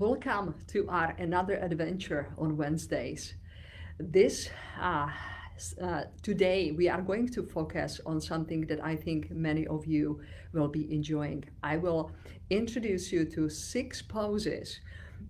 Welcome to our another adventure on Wednesdays. This Today we are going to focus on something that I think many of you will be enjoying. I will introduce you to six poses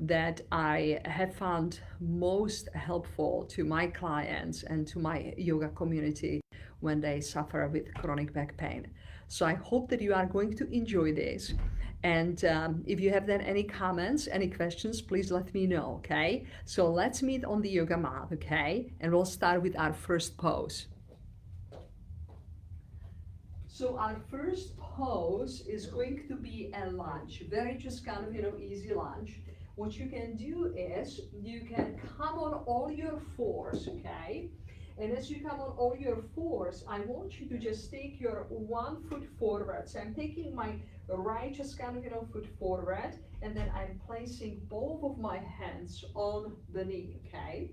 that I have found most helpful to my clients and to my yoga community when they suffer with chronic back pain. So I hope that you are going to enjoy this. And if you have then any comments, any questions, please let me know, okay? So let's meet on the yoga mat, okay? And we'll start with our first pose. So our first pose is going to be a lunge, very just kind of, easy lunge. What you can do is you can come on all your fours, okay? And as you come on all your fours, I want you to just take your one foot forward. So I'm taking my right just kind of, foot forward, and then I'm placing both of my hands on the knee, okay?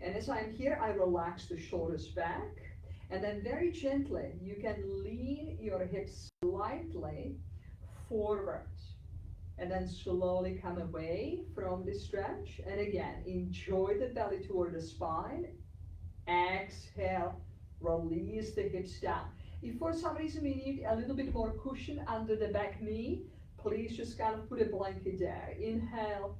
And as I'm here, I relax the shoulders back. And then very gently, you can lean your hips slightly forward. And then slowly come away from the stretch. And again, enjoy the belly toward the spine. Exhale, release the hips down. If for some reason we need a little bit more cushion under the back knee, please just kind of put a blanket there. Inhale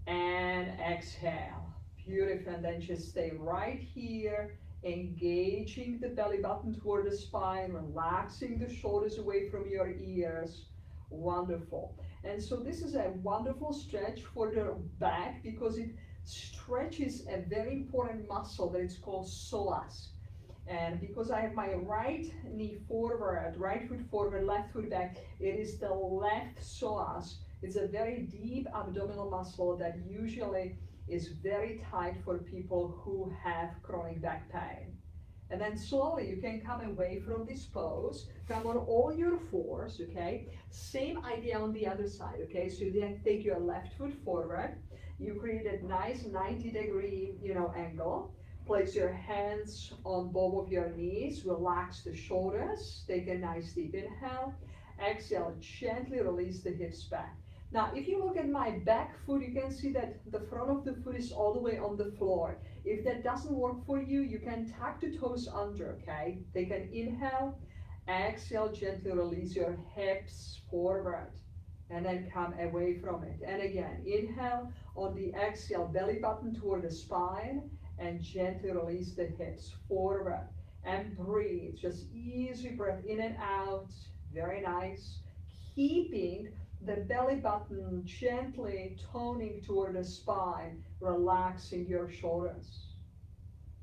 and exhale. Beautiful. And then just stay right here, engaging the belly button toward the spine, relaxing the shoulders away from your ears. Wonderful. And so this is a wonderful stretch for the back because it stretches a very important muscle that is called psoas. And because I have my right knee forward, right foot forward, left foot back, it is the left psoas. It's a very deep abdominal muscle that usually is very tight for people who have chronic back pain. And then slowly you can come away from this pose, come on all your fours, okay? Same idea on the other side, okay? So you then take your left foot forward, you create a nice 90-degree, angle. Place your hands on both of your knees, relax the shoulders, take a nice deep inhale, exhale, gently release the hips back. Now, if you look at my back foot, you can see that the front of the foot is all the way on the floor. If that doesn't work for you, you can tuck the toes under, okay? Take an inhale, exhale, gently release your hips forward, and then come away from it. And again, inhale, on the exhale, belly button toward the spine, and gently release the hips forward. And breathe, just easy breath in and out, very nice. Keeping the belly button gently toning toward the spine, relaxing your shoulders.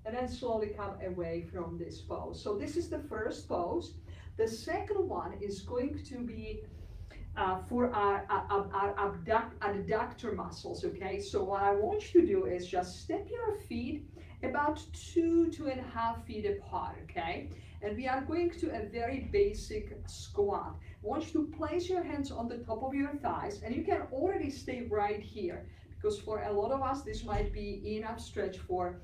And then slowly come away from this pose. So this is the first pose. The second one is going to be for our adductor muscles, okay? So what I want you to do is just step your feet about 2.5 feet apart, okay? And we are going to a very basic squat. I want you to place your hands on the top of your thighs, and you can already stay right here because for a lot of us, this might be enough stretch for,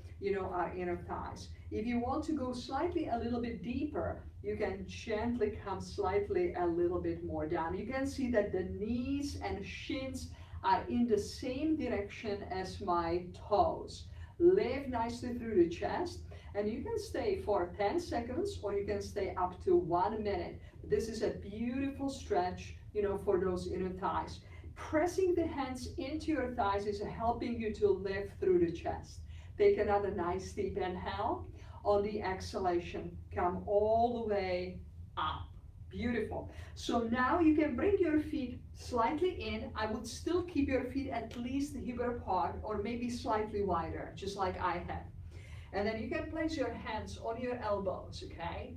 our inner thighs. If you want to go slightly a little bit deeper, you can gently come slightly a little bit more down. You can see that the knees and shins are in the same direction as my toes. Lift nicely through the chest, and you can stay for 10 seconds or you can stay up to 1 minute. This is a beautiful stretch, for those inner thighs. Pressing the hands into your thighs is helping you to lift through the chest. Take another nice deep inhale. On the exhalation, come all the way up. Beautiful. So now you can bring your feet slightly in. I would still keep your feet at least hip apart or maybe slightly wider, just like I have. And then you can place your hands on your elbows, okay?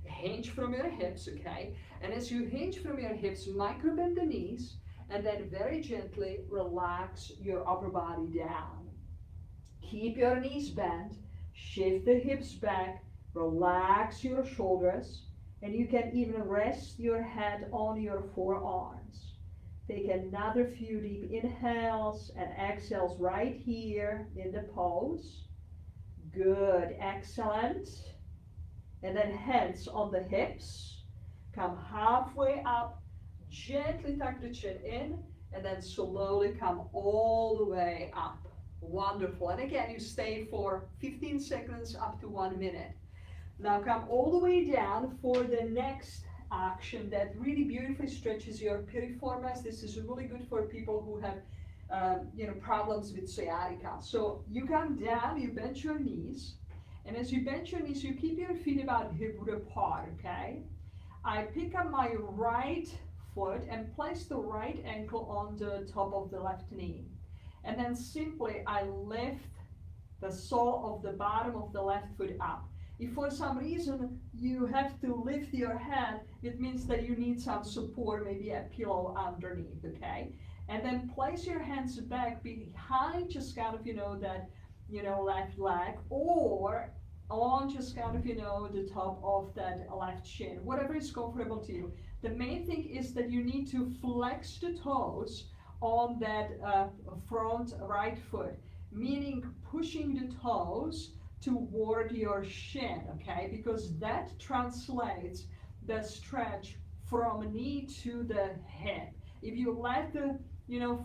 Hinge from your hips, okay? And as you hinge from your hips, micro bend the knees, and then very gently relax your upper body down. Keep your knees bent, shift the hips back, relax your shoulders, and you can even rest your head on your forearms. Take another few deep inhales and exhales right here in the pose. Good, excellent. And then hands on the hips. Come halfway up, gently tuck the chin in, and then slowly come all the way up. Wonderful. And again, you stay for 15 seconds up to 1 minute. Now come all the way down for the next action that really beautifully stretches your piriformis. This is really good for people who have problems with sciatica. So you come down, you bend your knees, and as you bend your knees, you keep your feet about hip width apart, okay? I pick up my right foot and place the right ankle on the top of the left knee. And then simply I lift the sole of the bottom of the left foot up. If for some reason you have to lift your head, it means that you need some support, maybe a pillow underneath, okay? And then place your hands back behind just kind of, that, left leg, or on just kind of, the top of that left shin, whatever is comfortable to you. The main thing is that you need to flex the toes on that front right foot, meaning pushing the toes toward your shin, okay? Because that translates the stretch from knee to the hip. If you let the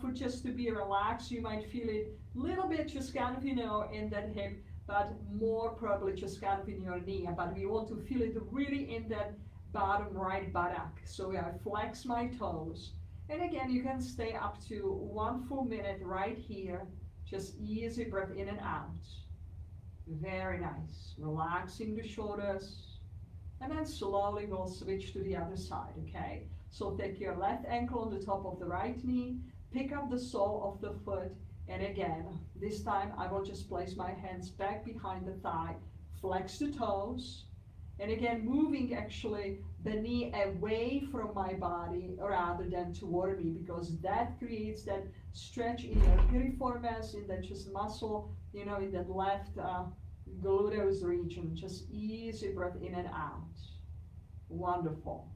foot just to be relaxed, you might feel it a little bit just kind of, in that hip, but more probably just kind of in your knee. But we want to feel it really in that bottom right buttock. So I flex my toes. And again, you can stay up to 1 full minute right here. Just easy breath in and out. Very nice. Relaxing the shoulders. And then slowly we'll switch to the other side, okay? So take your left ankle on the top of the right knee, pick up the sole of the foot, and again, this time I will just place my hands back behind the thigh, flex the toes, and again, moving actually the knee away from my body rather than toward me, because that creates that stretch in your piriformis, in that just muscle, in that left gluteus region. Just easy breath in and out. Wonderful.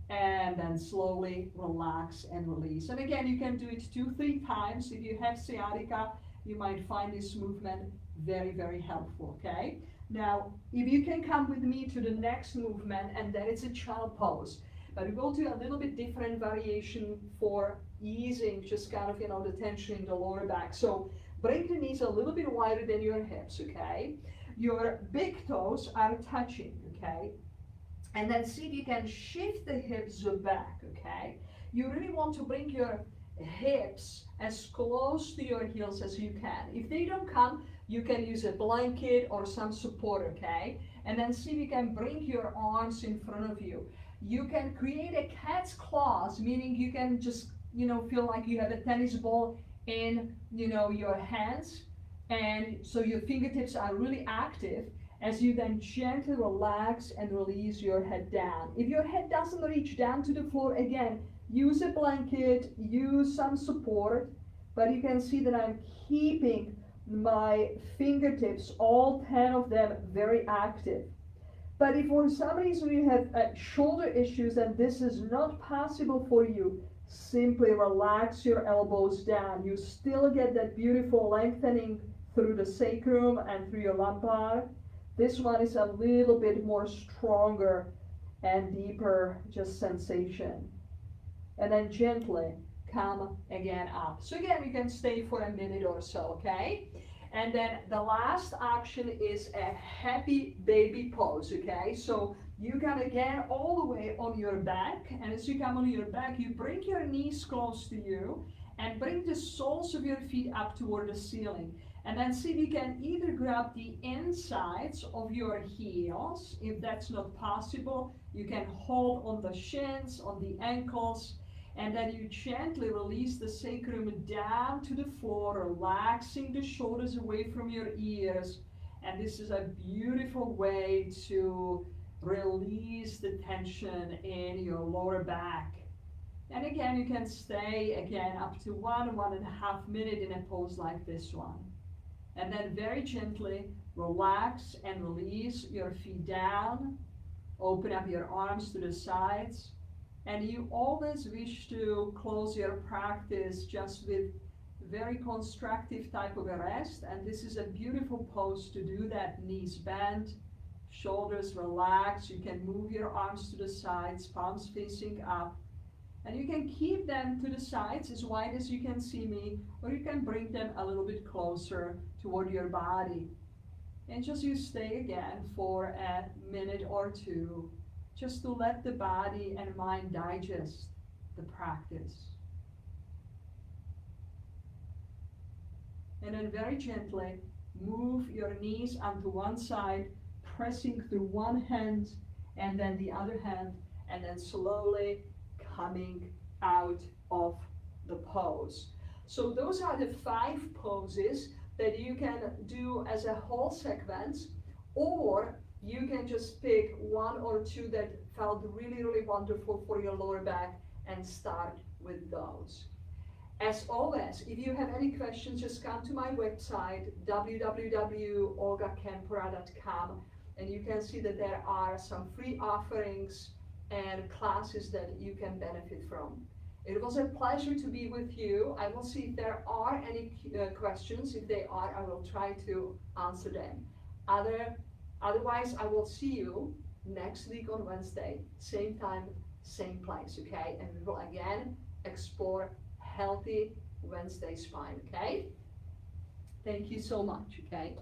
And then slowly relax and release. And again, you can do it 2-3 times. If you have sciatica, you might find this movement very, very helpful, okay? Now, if you can come with me to the next movement, and then it's a child pose. But we'll do a little bit different variation for easing just kind of, the tension in the lower back. So bring the knees a little bit wider than your hips, okay? Your big toes are touching, okay? And then see if you can shift the hips back, okay? You really want to bring your hips as close to your heels as you can. If they don't come, you can use a blanket or some support, okay? And then see if you can bring your arms in front of you. You can create a cat's claws, meaning you can just, feel like you have a tennis ball in, your hands. And so your fingertips are really active as you then gently relax and release your head down. If your head doesn't reach down to the floor, again, use a blanket, use some support, but you can see that I'm keeping my fingertips, all 10 of them, very active. But if for some reason you have shoulder issues and this is not possible for you, simply relax your elbows down. You still get that beautiful lengthening through the sacrum and through your lumbar. This one is a little bit more stronger and deeper just sensation. And then gently come again up. So again, you can stay for a minute or so, okay? And then the last action is a happy baby pose, okay? So you come again all the way on your back, and as you come on your back, you bring your knees close to you and bring the soles of your feet up toward the ceiling. And then see if you can either grab the insides of your heels. If that's not possible, you can hold on the shins, on the ankles, and then you gently release the sacrum down to the floor, relaxing the shoulders away from your ears. And this is a beautiful way to release the tension in your lower back. And again, you can stay again up to 1.5 minutes in a pose like this one. And then very gently relax and release your feet down. Open up your arms to the sides. And you always wish to close your practice just with very constructive type of a rest. And this is a beautiful pose to do that. Knees bent, shoulders relaxed. You can move your arms to the sides, palms facing up. And you can keep them to the sides as wide as you can see me, or you can bring them a little bit closer toward your body. And just you stay again for a minute or two, just to let the body and mind digest the practice. And then very gently move your knees onto one side, pressing through one hand and then the other hand, and then slowly coming out of the pose. So those are the 5 poses that you can do as a whole sequence, or you can just pick 1 or 2 that felt really, really wonderful for your lower back and start with those. As always, if you have any questions, just come to my website, www.olgakempora.com, and you can see that there are some free offerings and classes that you can benefit from. It was a pleasure to be with you. I will see if there are any questions. If they are, I will try to answer them. Otherwise, I will see you next week on Wednesday, same time, same place, okay? And we will again explore healthy Wednesday spine, okay? Thank you so much, okay?